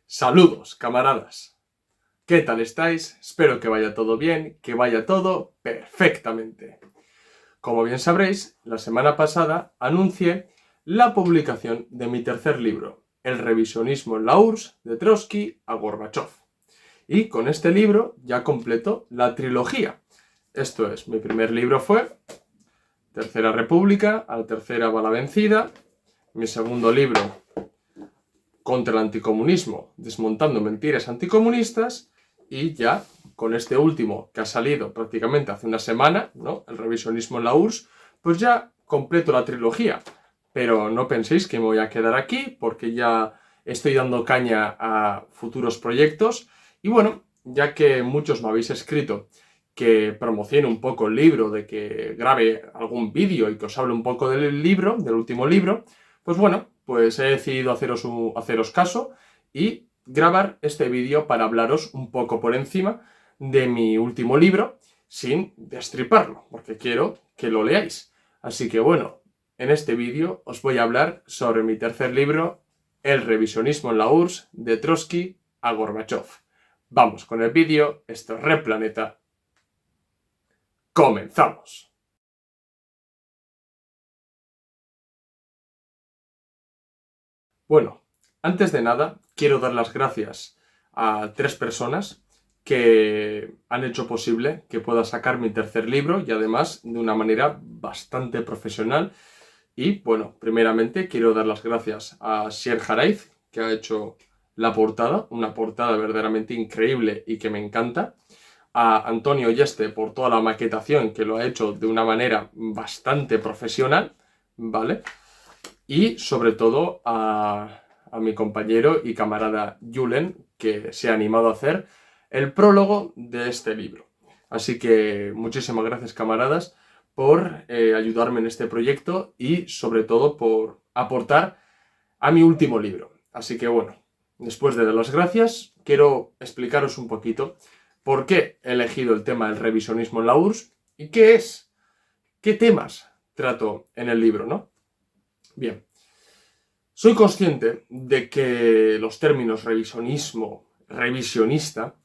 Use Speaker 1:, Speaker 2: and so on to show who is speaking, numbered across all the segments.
Speaker 1: Saludos, camaradas. ¿Qué tal estáis? Espero que vaya todo bien, que vaya todo perfectamente. Como bien sabréis, la semana pasada anuncié la publicación de mi tercer libro, El revisionismo en la URSS, de Trotsky a Gorbachov. Y con este libro ya completo la trilogía. Esto es, mi primer libro fue Tercera República, a la tercera va la vencida. Mi segundo libro, Contra el anticomunismo, desmontando mentiras anticomunistas, y ya con este último que ha salido prácticamente hace una semana, ¿no? El revisionismo en la URSS, pues ya completo la trilogía. Pero no penséis que me voy a quedar aquí, porque ya estoy dando caña a futuros proyectos. Y bueno, ya que muchos me habéis escrito que promocione un poco el libro, de que grabe algún vídeo y que os hable un poco del libro, del último libro, pues bueno, pues he decidido haceros caso y grabar este vídeo para hablaros un poco por encima de mi último libro, sin destriparlo, porque quiero que lo leáis. Así que bueno, en este vídeo os voy a hablar sobre mi tercer libro, El revisionismo en la URSS, de Trotsky a Gorbachov. Vamos con el vídeo, esto es Red Planeta. ¡Comenzamos! Bueno, antes de nada, quiero dar las gracias a 3 personas que han hecho posible que pueda sacar mi tercer libro, y además de una manera bastante profesional. Y bueno, primeramente quiero dar las gracias a Sier Jaraiz, que ha hecho la portada, una portada verdaderamente increíble y que me encanta. A Antonio Yeste por toda la maquetación, que lo ha hecho de una manera bastante profesional, ¿vale? Y sobre todo a mi compañero y camarada Julen, que se ha animado a hacer el prólogo de este libro. Así que muchísimas gracias, camaradas, por ayudarme en este proyecto y sobre todo por aportar a mi último libro. Así que bueno, después de dar las gracias, quiero explicaros un poquito por qué he elegido el tema del revisionismo en la URSS y qué temas trato en el libro, ¿no? Bien, soy consciente de que los términos revisionismo, revisionista,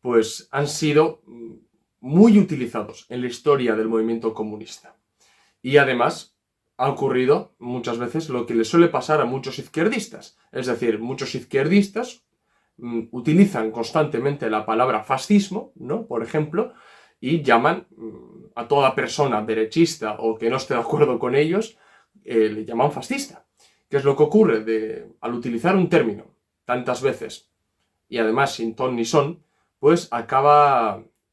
Speaker 1: pues han sido muy utilizados en la historia del movimiento comunista. Y además ha ocurrido muchas veces lo que le suele pasar a muchos izquierdistas. Es decir, muchos izquierdistas utilizan constantemente la palabra fascismo, ¿no? Por ejemplo, y llaman a toda persona derechista o que no esté de acuerdo con ellos, le llaman fascista. ¿Qué es lo que ocurre? Al utilizar un término tantas veces y además sin ton ni son, pues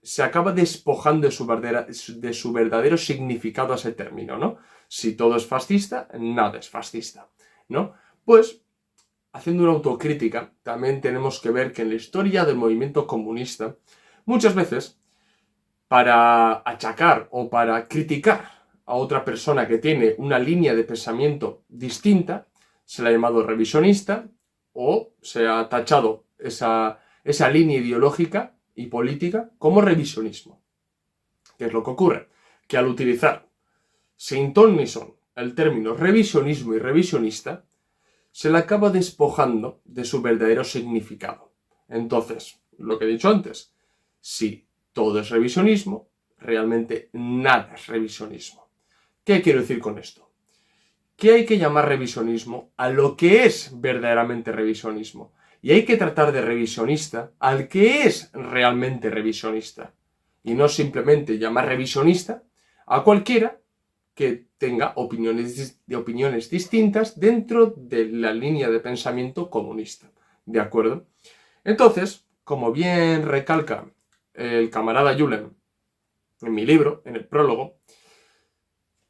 Speaker 1: se acaba despojando de su verdadero significado a ese término, ¿no? Si todo es fascista, nada es fascista, ¿no? Pues, haciendo una autocrítica, también tenemos que ver que en la historia del movimiento comunista, muchas veces, para achacar o para criticar a otra persona que tiene una línea de pensamiento distinta, se le ha llamado revisionista o se ha tachado esa línea ideológica y política como revisionismo. ¿Qué es lo que ocurre? Que al utilizar sin ton ni son el término revisionismo y revisionista, se le acaba despojando de su verdadero significado. Entonces, lo que he dicho antes, si todo es revisionismo, realmente nada es revisionismo. ¿Qué quiero decir con esto? Que hay que llamar revisionismo a lo que es verdaderamente revisionismo. Y hay que tratar de revisionista al que es realmente revisionista. Y no simplemente llamar revisionista a cualquiera que tenga opiniones distintas dentro de la línea de pensamiento comunista. ¿De acuerdo? Entonces, como bien recalca el camarada Julen en mi libro, en el prólogo,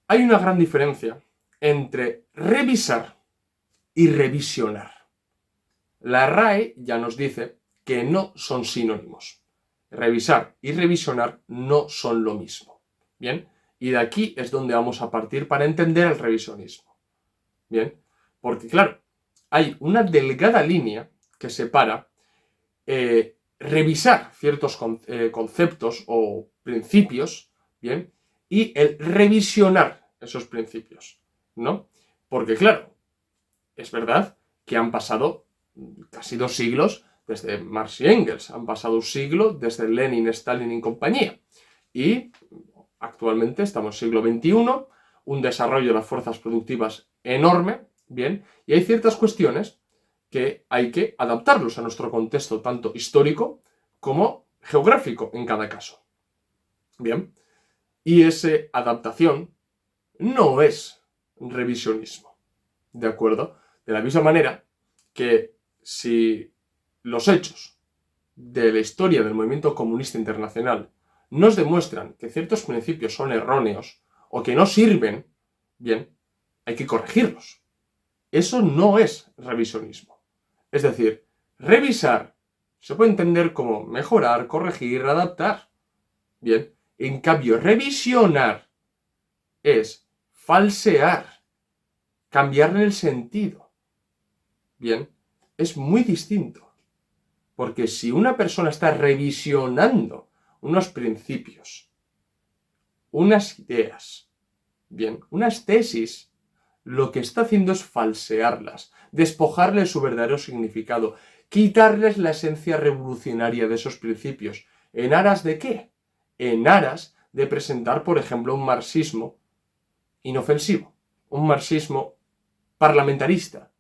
Speaker 1: hay una gran diferencia entre revisar y revisionar. La RAE ya nos dice que no son sinónimos. Revisar y revisionar no son lo mismo. ¿Bien? Y de aquí es donde vamos a partir para entender el revisionismo. ¿Bien? Porque claro, hay una delgada línea que separa revisar ciertos conceptos o principios, ¿bien? Y el revisionar esos principios, ¿no? Porque claro, es verdad que han pasado casi 2 siglos desde Marx y Engels. Han pasado un siglo desde Lenin, Stalin y compañía. Y actualmente estamos en el siglo XXI, un desarrollo de las fuerzas productivas enorme, bien, y hay ciertas cuestiones que hay que adaptarlos a nuestro contexto, tanto histórico como geográfico en cada caso. Bien, y esa adaptación no es revisionismo, ¿de acuerdo? De la misma manera que si los hechos de la historia del movimiento comunista internacional nos demuestran que ciertos principios son erróneos o que no sirven, bien, hay que corregirlos. Eso no es revisionismo. Es decir, revisar se puede entender como mejorar, corregir, adaptar. Bien, en cambio, revisionar es falsear, cambiarle el sentido. Bien, es muy distinto. Porque si una persona está revisionando unos principios, unas ideas, bien, unas tesis, lo que está haciendo es falsearlas, despojarles su verdadero significado, quitarles la esencia revolucionaria de esos principios. ¿En aras de qué? En aras de presentar, por ejemplo, un marxismo inofensivo, un marxismo parlamentarista,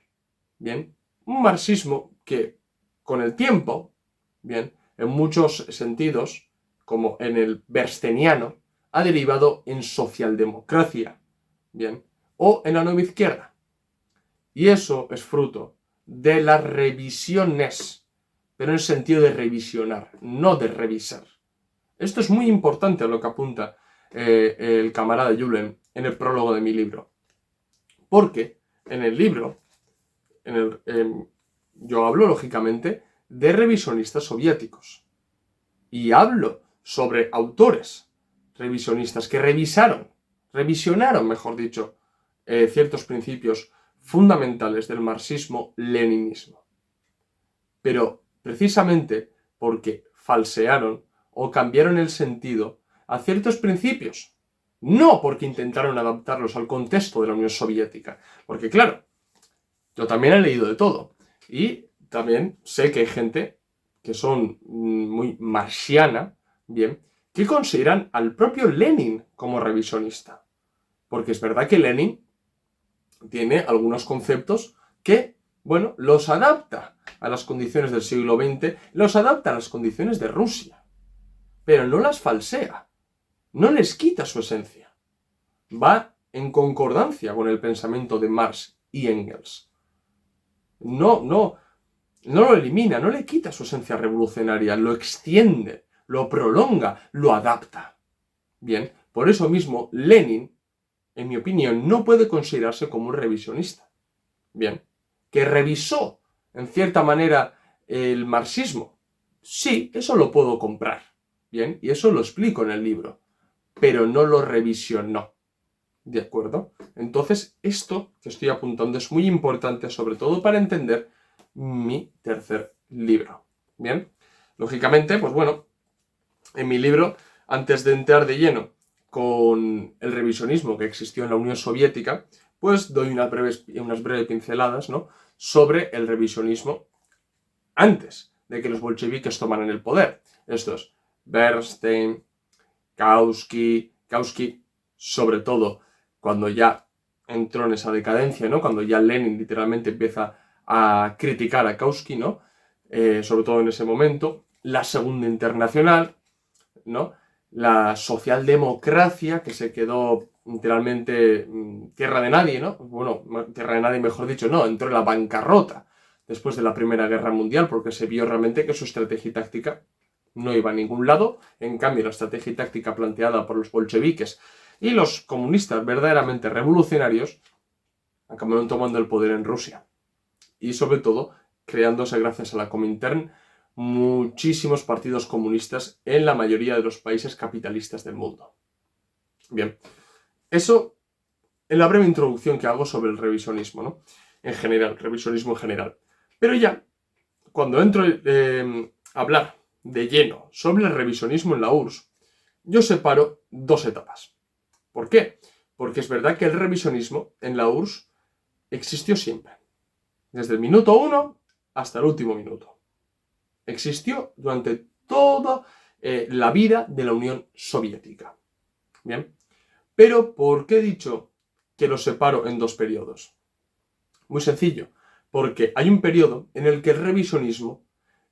Speaker 1: bien, un marxismo que con el tiempo, bien, en muchos sentidos, como en el bersteniano, ha derivado en socialdemocracia, bien, o en la nueva izquierda. Y eso es fruto de las revisiones, pero en el sentido de revisionar, no de revisar. Esto es muy importante lo que apunta el camarada Julen en el prólogo de mi libro. Porque en el libro, yo hablo, lógicamente, de revisionistas soviéticos. Y hablo sobre autores revisionistas que revisionaron, mejor dicho, ciertos principios fundamentales del marxismo-leninismo. Pero precisamente porque falsearon o cambiaron el sentido a ciertos principios, no porque intentaron adaptarlos al contexto de la Unión Soviética. Porque claro, yo también he leído de todo y también sé que hay gente que son muy marxiana, bien, que consideran al propio Lenin como revisionista. Porque es verdad que Lenin tiene algunos conceptos que, bueno, los adapta a las condiciones del siglo XX, los adapta a las condiciones de Rusia, pero no las falsea, no les quita su esencia. Va en concordancia con el pensamiento de Marx y Engels. No lo elimina, no le quita su esencia revolucionaria, lo extiende, lo prolonga, lo adapta. Bien, por eso mismo Lenin, en mi opinión, no puede considerarse como un revisionista. Bien, que revisó, en cierta manera, el marxismo. Sí, eso lo puedo comprar. Bien, y eso lo explico en el libro. Pero no lo revisionó. ¿De acuerdo? Entonces, esto que estoy apuntando es muy importante, sobre todo para entender mi tercer libro. Bien, lógicamente, pues bueno, en mi libro, antes de entrar de lleno con el revisionismo que existió en la Unión Soviética, pues doy unas breves pinceladas, ¿no?, sobre el revisionismo antes de que los bolcheviques tomaran el poder. Estos, Bernstein, Kautsky, sobre todo cuando ya entró en esa decadencia, ¿no?, cuando ya Lenin literalmente empieza a criticar a Kautsky, ¿no?, sobre todo en ese momento, la Segunda Internacional, ¿no?, la socialdemocracia, que se quedó literalmente tierra de nadie, ¿no? Bueno, tierra de nadie, mejor dicho, no, entró en la bancarrota después de la Primera Guerra Mundial, porque se vio realmente que su estrategia táctica no iba a ningún lado. En cambio, la estrategia táctica planteada por los bolcheviques y los comunistas verdaderamente revolucionarios acabaron tomando el poder en Rusia. Y sobre todo, creándose, gracias a la Comintern, muchísimos partidos comunistas en la mayoría de los países capitalistas del mundo. Bien, eso en la breve introducción que hago sobre el revisionismo, ¿no?, en general, revisionismo en general. Pero ya, cuando entro a hablar de lleno sobre el revisionismo en la URSS, yo separo dos etapas. ¿Por qué? Porque es verdad que el revisionismo en la URSS existió siempre. Desde el minuto 1 hasta el último minuto. Existió durante toda la vida de la Unión Soviética. Bien, pero ¿por qué he dicho que lo separo en dos periodos? Muy sencillo, porque hay un periodo en el que el revisionismo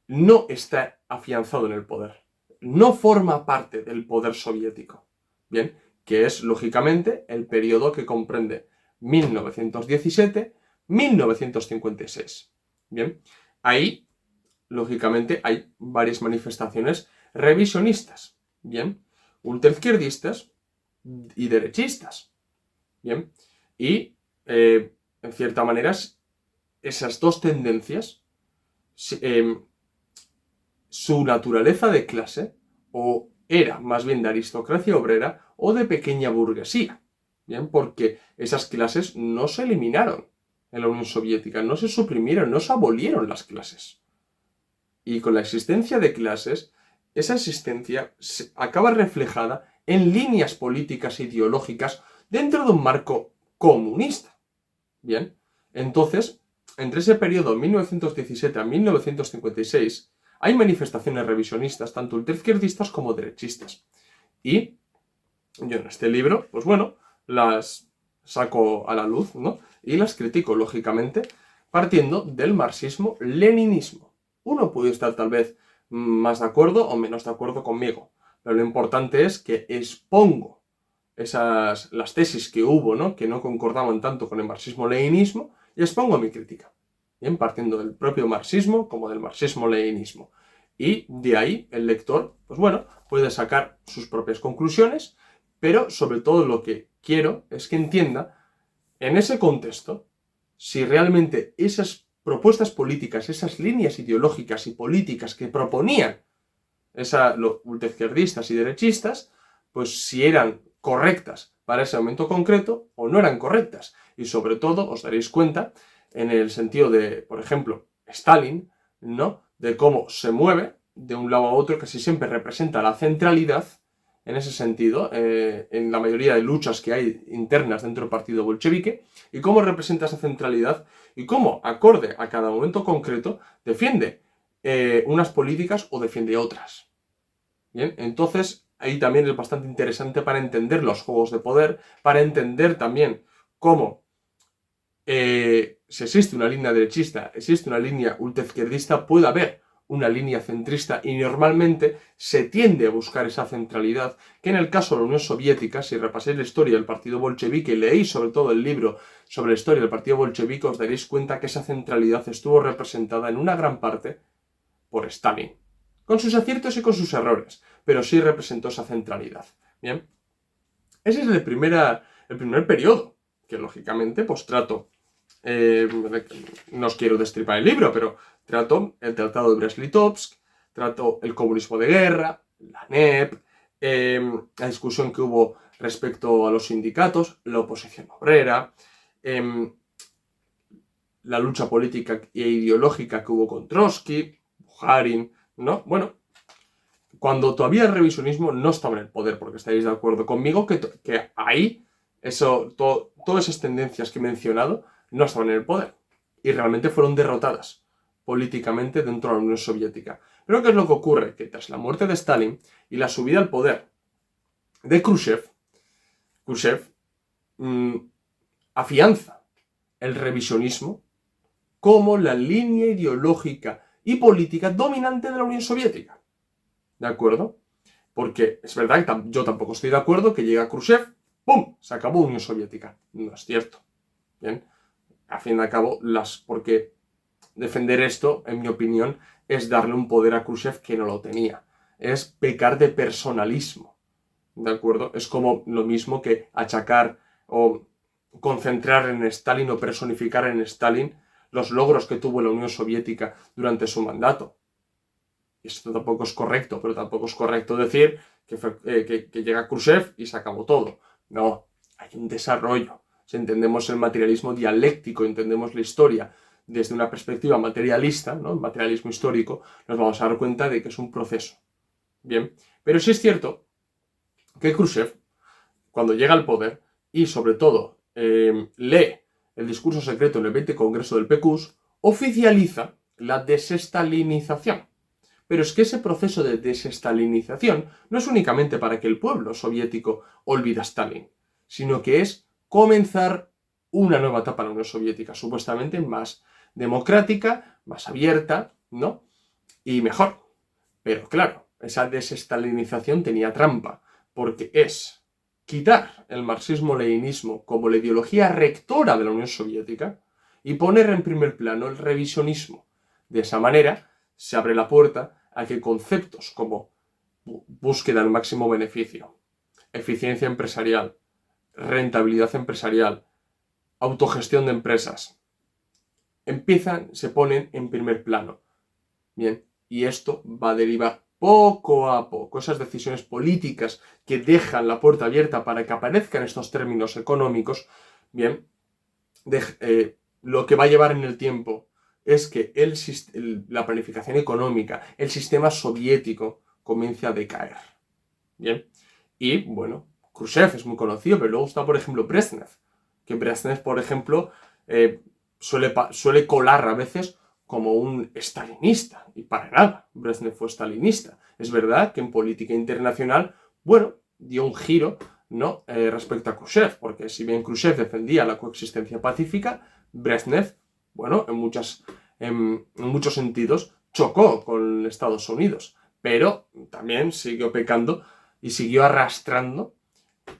Speaker 1: no está afianzado en el poder, no forma parte del poder soviético, bien, que es lógicamente el periodo que comprende 1917-1956. Bien, ahí lógicamente hay varias manifestaciones revisionistas, bien, ultraizquierdistas y derechistas, bien, y en cierta manera esas dos tendencias, su naturaleza de clase, o era más bien de aristocracia obrera o de pequeña burguesía, bien, porque esas clases no se eliminaron en la Unión Soviética, no se suprimieron, no se abolieron las clases. Y con la existencia de clases, esa existencia acaba reflejada en líneas políticas e ideológicas dentro de un marco comunista. Bien, entonces, entre ese periodo 1917 a 1956, hay manifestaciones revisionistas, tanto ultraizquierdistas como derechistas. Y yo en este libro, pues bueno, las saco a la luz, ¿no? Y las critico, lógicamente, partiendo del marxismo-leninismo. Uno puede estar tal vez más de acuerdo o menos de acuerdo conmigo, pero lo importante es que expongo las tesis que hubo, ¿no? Que no concordaban tanto con el marxismo-leninismo, y expongo mi crítica. Bien, partiendo del propio marxismo como del marxismo-leninismo. Y de ahí el lector, pues bueno, puede sacar sus propias conclusiones, pero sobre todo lo que quiero es que entienda, en ese contexto, si realmente esas propuestas políticas, esas líneas ideológicas y políticas que proponían los ultraizquierdistas y derechistas, pues si eran correctas para ese momento concreto o no eran correctas. Y sobre todo os daréis cuenta en el sentido de, por ejemplo, Stalin, ¿no? De cómo se mueve de un lado a otro, casi siempre representa la centralidad en ese sentido, en la mayoría de luchas que hay internas dentro del partido bolchevique, y cómo representa esa centralidad y cómo, acorde a cada momento concreto, defiende unas políticas o defiende otras. Bien, entonces ahí también es bastante interesante para entender los juegos de poder, para entender también cómo si existe una línea derechista, existe una línea ultraizquierdista, puede haber una línea centrista y normalmente se tiende a buscar esa centralidad, que en el caso de la Unión Soviética, si repasáis la historia del partido bolchevique y leéis sobre todo el libro sobre la historia del partido bolchevique, os daréis cuenta que esa centralidad estuvo representada en una gran parte por Stalin, con sus aciertos y con sus errores, pero sí representó esa centralidad. Bien, ese es el primer periodo, que lógicamente pues trato, no os quiero destripar el libro, pero trato el Tratado de Brest-Litovsk, trato el comunismo de guerra, la NEP, la discusión que hubo respecto a los sindicatos, la oposición obrera, la lucha política e ideológica que hubo con Trotsky, Bukharin, ¿no? Bueno, cuando todavía el revisionismo no estaba en el poder, porque estaréis de acuerdo conmigo que ahí todas esas tendencias que he mencionado no estaban en el poder y realmente fueron derrotadas políticamente dentro de la Unión Soviética. Pero ¿qué es lo que ocurre? Que tras la muerte de Stalin y la subida al poder de Khrushchev afianza el revisionismo como la línea ideológica y política dominante de la Unión Soviética. ¿De acuerdo? Porque es verdad que yo tampoco estoy de acuerdo que llega Khrushchev, ¡pum!, se acabó la Unión Soviética. No es cierto. Bien, a fin de cabo, porque defender esto, en mi opinión, es darle un poder a Khrushchev que no lo tenía. Es pecar de personalismo. ¿De acuerdo? Es como lo mismo que achacar o concentrar en Stalin o personificar en Stalin los logros que tuvo la Unión Soviética durante su mandato. Esto tampoco es correcto, pero tampoco es correcto decir que llega Khrushchev y se acabó todo. No, hay un desarrollo. Si entendemos el materialismo dialéctico, entendemos la historia desde una perspectiva materialista, ¿no? El materialismo histórico, nos vamos a dar cuenta de que es un proceso. Bien, pero sí es cierto que Khrushchev, cuando llega al poder y sobre todo lee el discurso secreto en el 20 Congreso del PQS, oficializa la desestalinización. Pero es que ese proceso de desestalinización no es únicamente para que el pueblo soviético olvide a Stalin, sino que es comenzar una nueva etapa en la Unión Soviética, supuestamente más democrática, más abierta, ¿no? Y mejor. Pero claro, esa desestalinización tenía trampa, porque es quitar el marxismo-leninismo como la ideología rectora de la Unión Soviética y poner en primer plano el revisionismo. De esa manera se abre la puerta a que conceptos como búsqueda del máximo beneficio, eficiencia empresarial, rentabilidad empresarial, autogestión de empresas, se ponen en primer plano. Bien, y esto va a derivar poco a poco esas decisiones políticas que dejan la puerta abierta para que aparezcan estos términos económicos. Bien, lo que va a llevar en el tiempo es que la planificación económica, el sistema soviético, comience a decaer. Bien, y bueno, Khrushchev es muy conocido, pero luego está, por ejemplo, Brezhnev, que Brezhnev, por ejemplo, suele colar a veces como un stalinista, y para nada, Brezhnev fue stalinista. Es verdad que en política internacional, bueno, dio un giro, ¿no? Respecto a Khrushchev, porque si bien Khrushchev defendía la coexistencia pacífica, Brezhnev, bueno, en muchos sentidos, chocó con Estados Unidos, pero también siguió pecando y siguió arrastrando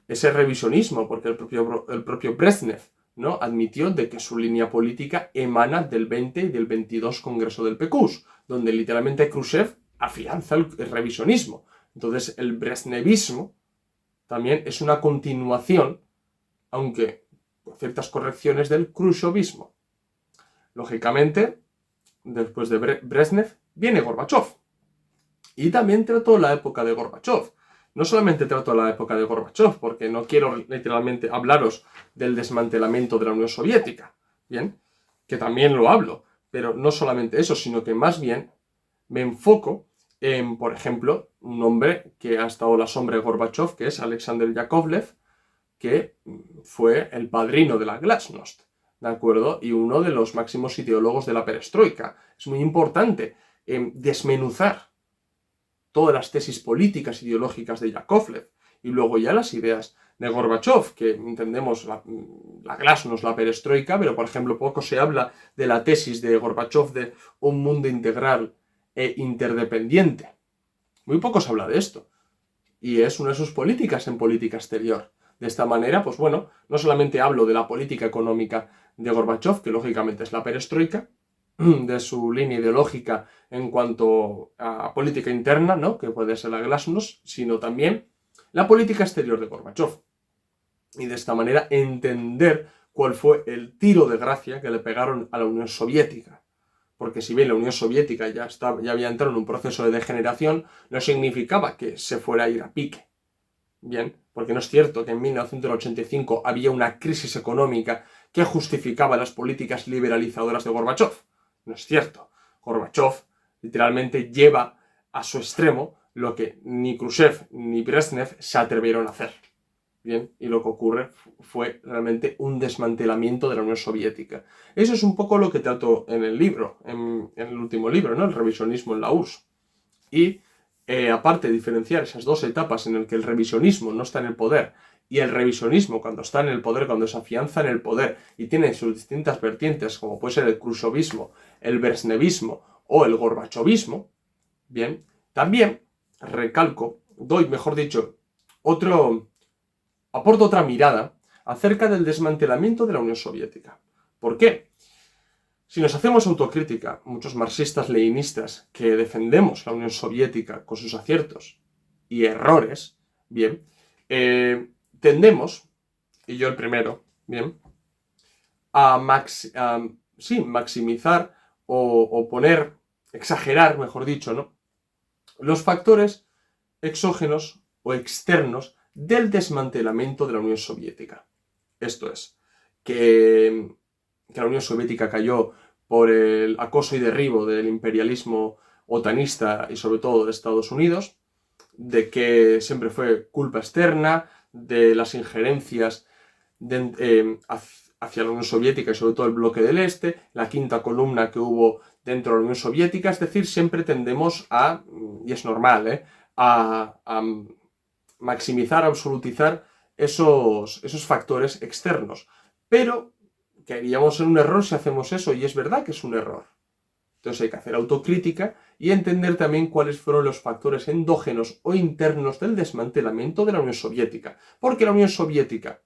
Speaker 1: ese revisionismo, porque el propio Brezhnev, ¿no?, admitió de que su línea política emana del 20 y del 22 Congreso del PQS, donde literalmente Khrushchev afianza el revisionismo. Entonces el brezhnevismo también es una continuación, aunque con ciertas correcciones, del khrushchevismo. Lógicamente, después de Brezhnev viene Gorbachev. Y también trató la época de Gorbachev. No solamente trato la época de Gorbachev, porque no quiero literalmente hablaros del desmantelamiento de la Unión Soviética, ¿bien? Que también lo hablo, pero no solamente eso, sino que más bien me enfoco en, por ejemplo, un hombre que ha estado a la sombra de Gorbachev, que es Alexander Yakovlev, que fue el padrino de la Glasnost, ¿de acuerdo? Y uno de los máximos ideólogos de la perestroika. Es muy importante desmenuzar todas las tesis políticas ideológicas de Yakovlev y luego ya las ideas de Gorbachev, que entendemos la Glasnost, la perestroika, pero por ejemplo poco se habla de la tesis de Gorbachev de un mundo integral e interdependiente. Muy poco se habla de esto. Y es una de sus políticas en política exterior. De esta manera, pues bueno, no solamente hablo de la política económica de Gorbachev, que lógicamente es la perestroika, de su línea ideológica en cuanto a política interna, ¿no?, que puede ser la Glasnost, sino también la política exterior de Gorbachev. Y de esta manera entender cuál fue el tiro de gracia que le pegaron a la Unión Soviética. Porque si bien la Unión Soviética ya había entrado en un proceso de degeneración, no significaba que se fuera a ir a pique. Bien, porque no es cierto que en 1985 había una crisis económica que justificaba las políticas liberalizadoras de Gorbachev. No es cierto. Gorbachev literalmente lleva a su extremo lo que ni Khrushchev ni Brezhnev se atrevieron a hacer. Bien, y lo que ocurre fue realmente un desmantelamiento de la Unión Soviética. Eso es un poco lo que trato en el libro, en el último libro, ¿no?, el revisionismo en la URSS. Y aparte de diferenciar esas dos etapas en las que el revisionismo no está en el poder y el revisionismo cuando está en el poder, cuando se afianza en el poder y tiene sus distintas vertientes, como puede ser el khrushchevismo, el brezhnevismo o el gorbachovismo, bien, también recalco, aporto otra mirada acerca del desmantelamiento de la Unión Soviética. ¿Por qué? Si nos hacemos autocrítica, muchos marxistas-leninistas que defendemos la Unión Soviética con sus aciertos y errores, bien, tendemos, y yo el primero, bien, a maximizar o exagerar, mejor dicho, ¿no?, los factores exógenos o externos del desmantelamiento de la Unión Soviética. Esto es, que la Unión Soviética cayó por el acoso y derribo del imperialismo otanista y sobre todo de Estados Unidos, de que siempre fue culpa externa, de las injerencias hacia la Unión Soviética y sobre todo el bloque del Este, la quinta columna que hubo dentro de la Unión Soviética, es decir, siempre tendemos a, y es normal, a maximizar, absolutizar esos factores externos. Pero caeríamos en un error si hacemos eso, y es verdad que es un error. Entonces hay que hacer autocrítica y entender también cuáles fueron los factores endógenos o internos del desmantelamiento de la Unión Soviética. Porque la Unión Soviética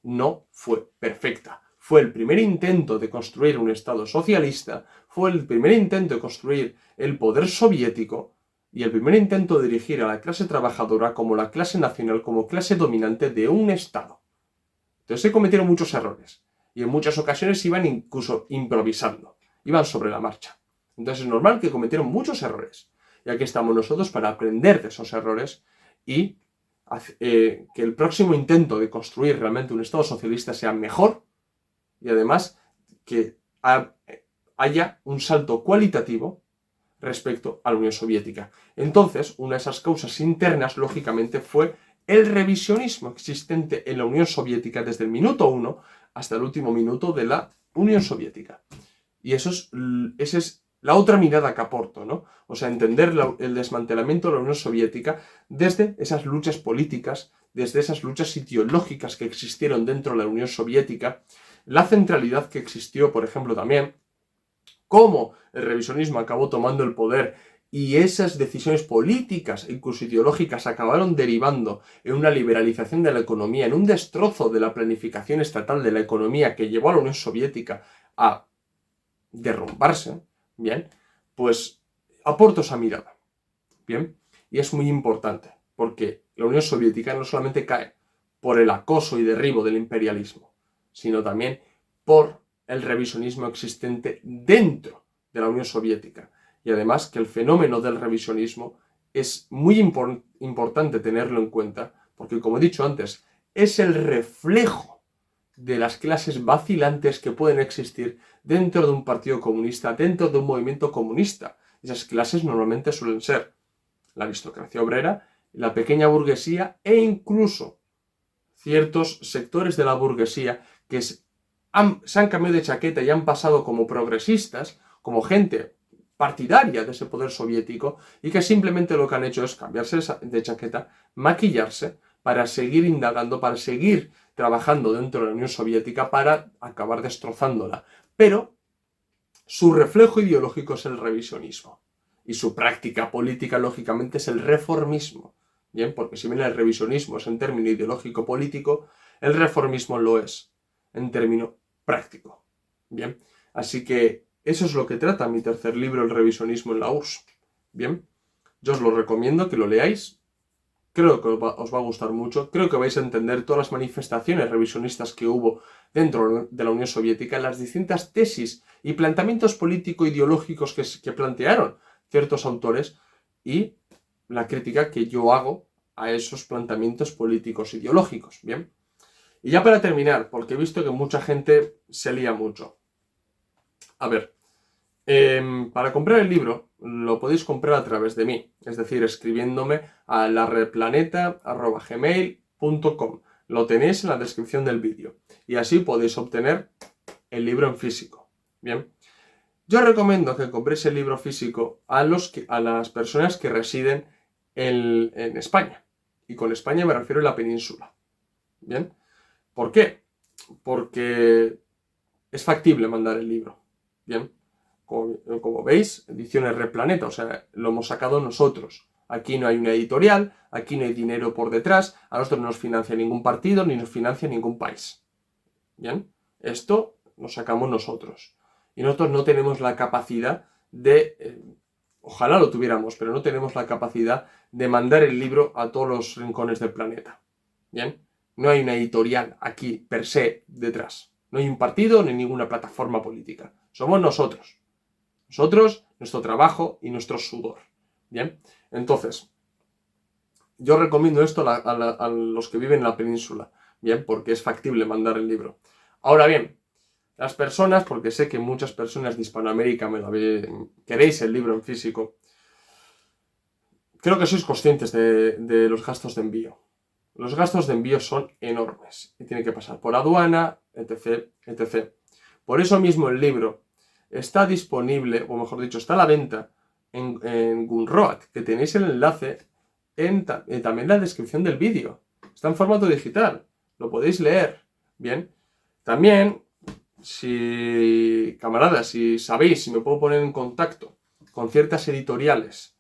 Speaker 1: no fue perfecta. Fue el primer intento de construir un Estado socialista, fue el primer intento de construir el poder soviético y el primer intento de dirigir a la clase trabajadora como la clase nacional, como clase dominante de un Estado. Entonces se cometieron muchos errores y en muchas ocasiones iban incluso improvisando, iban sobre la marcha. Entonces es normal que cometieron muchos errores. Y aquí estamos nosotros para aprender de esos errores y que el próximo intento de construir realmente un Estado socialista sea mejor y además que haya un salto cualitativo respecto a la Unión Soviética. Entonces, una de esas causas internas, lógicamente, fue el revisionismo existente en la Unión Soviética desde el minuto 1 hasta el último minuto de la Unión Soviética. Y esa es la otra mirada que aporto, ¿no? O sea, entender el desmantelamiento de la Unión Soviética desde esas luchas políticas, desde esas luchas ideológicas que existieron dentro de la Unión Soviética, la centralidad que existió, por ejemplo, también, cómo el revisionismo acabó tomando el poder y esas decisiones políticas e incluso ideológicas acabaron derivando en una liberalización de la economía, en un destrozo de la planificación estatal de la economía que llevó a la Unión Soviética a derrumbarse, bien, pues aporto esa mirada, bien, y es muy importante, porque la Unión Soviética no solamente cae por el acoso y derribo del imperialismo, sino también por el revisionismo existente dentro de la Unión Soviética, y además que el fenómeno del revisionismo es muy importante tenerlo en cuenta, porque como he dicho antes, es el reflejo de las clases vacilantes que pueden existir dentro de un partido comunista, dentro de un movimiento comunista. Esas clases normalmente suelen ser la aristocracia obrera, la pequeña burguesía e incluso ciertos sectores de la burguesía que se han cambiado de chaqueta y han pasado como progresistas, como gente partidaria de ese poder soviético y que simplemente lo que han hecho es cambiarse de chaqueta, maquillarse para seguir indagando, para seguir trabajando dentro de la Unión Soviética para acabar destrozándola. Pero su reflejo ideológico es el revisionismo y su práctica política, lógicamente, es el reformismo. Bien, porque si bien el revisionismo es en término ideológico político, el reformismo lo es en término práctico. Bien, así que eso es lo que trata mi tercer libro, El revisionismo en la URSS. Bien, yo os lo recomiendo que lo leáis. Creo que os va a gustar mucho. Creo que vais a entender todas las manifestaciones revisionistas que hubo dentro de la Unión Soviética, las distintas tesis y planteamientos político-ideológicos que plantearon ciertos autores y la crítica que yo hago a esos planteamientos políticos ideológicos. Bien. Y ya para terminar, porque he visto que mucha gente se lía mucho. A ver, para comprar el libro lo podéis comprar a través de mí, es decir, escribiéndome a larredplaneta@gmail.com. Lo tenéis en la descripción del vídeo y así podéis obtener el libro en físico. Bien, yo recomiendo que compréis el libro físico a las personas que residen en España, y con España me refiero a la península. Bien, ¿por qué? Porque es factible mandar el libro. Bien. Como veis, ediciones Replaneta, o sea, lo hemos sacado nosotros. Aquí no hay una editorial, aquí no hay dinero por detrás, a nosotros no nos financia ningún partido, ni nos financia ningún país. Bien, esto lo sacamos nosotros. Y nosotros no tenemos la capacidad de, ojalá lo tuviéramos, pero no tenemos la capacidad de mandar el libro a todos los rincones del planeta. Bien, no hay una editorial aquí per se detrás. No hay un partido ni ninguna plataforma política. Somos nosotros. Nosotros, nuestro trabajo y nuestro sudor. Bien, entonces, yo recomiendo esto a los que viven en la península. Bien, porque es factible mandar el libro. Ahora bien, las personas, porque sé que muchas personas de Hispanoamérica queréis el libro en físico, creo que sois conscientes de los gastos de envío. los gastos de envío son enormes y tiene que pasar por aduana, etc, etc. Por eso mismo el libro está disponible, o mejor dicho, está a la venta en Gumroad, que tenéis el enlace también en la descripción del vídeo. Está en formato digital, lo podéis leer. Bien, también, camaradas, si sabéis, si me puedo poner en contacto con ciertas editoriales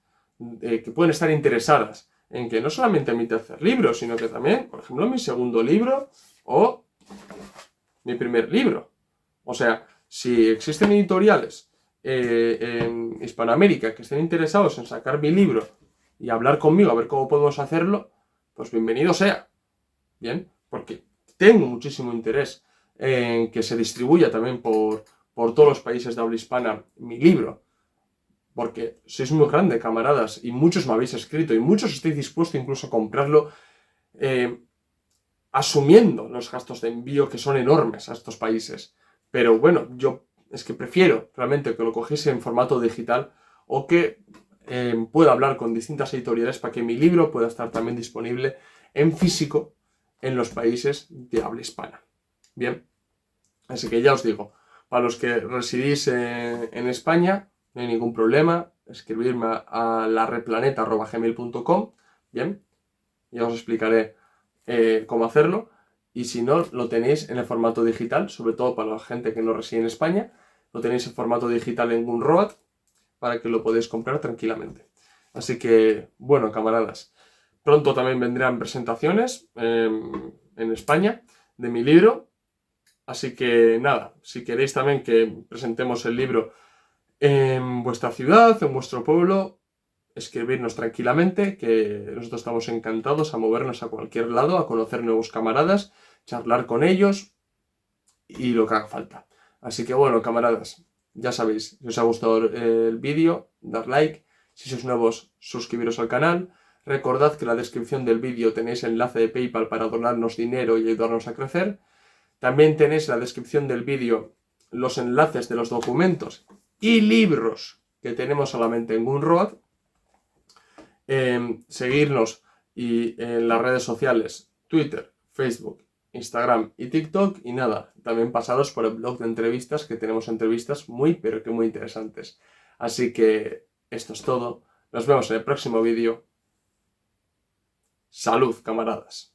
Speaker 1: que pueden estar interesadas en que no solamente mi tercer libro, sino que también, por ejemplo, mi segundo libro o mi primer libro. O sea, si existen editoriales en Hispanoamérica que estén interesados en sacar mi libro y hablar conmigo a ver cómo podemos hacerlo, pues bienvenido sea. Bien, porque tengo muchísimo interés en que se distribuya también por todos los países de habla hispana mi libro. Porque sois muy grande, camaradas, y muchos me habéis escrito, y muchos estáis dispuestos incluso a comprarlo, asumiendo los gastos de envío que son enormes a estos países. Pero bueno, yo es que prefiero realmente que lo cogiese en formato digital o que pueda hablar con distintas editoriales para que mi libro pueda estar también disponible en físico en los países de habla hispana. Bien, así que ya os digo, para los que residís en España, no hay ningún problema, escribirme a lareplaneta@gmail.com, bien, ya os explicaré cómo hacerlo, y si no, lo tenéis en el formato digital, sobre todo para la gente que no reside en España, lo tenéis en formato digital en Gumroad para que lo podáis comprar tranquilamente. Así que, bueno, camaradas, pronto también vendrán presentaciones en España de mi libro. Así que nada, si queréis también que presentemos el libro en vuestra ciudad, en vuestro pueblo, escribirnos tranquilamente, que nosotros estamos encantados a movernos a cualquier lado, a conocer nuevos camaradas, charlar con ellos y lo que haga falta. Así que bueno, camaradas, ya sabéis, si os ha gustado el vídeo, dar like, si sois nuevos, suscribiros al canal. Recordad que en la descripción del vídeo tenéis el enlace de PayPal para donarnos dinero y ayudarnos a crecer. También tenéis en la descripción del vídeo los enlaces de los documentos y libros que tenemos solamente en Gumroad. Seguirnos y en las redes sociales, Twitter, Facebook, Instagram y TikTok. Y nada, también pasaros por el blog de entrevistas, que tenemos entrevistas muy, pero que muy interesantes. Así que esto es todo. Nos vemos en el próximo vídeo. ¡Salud, camaradas!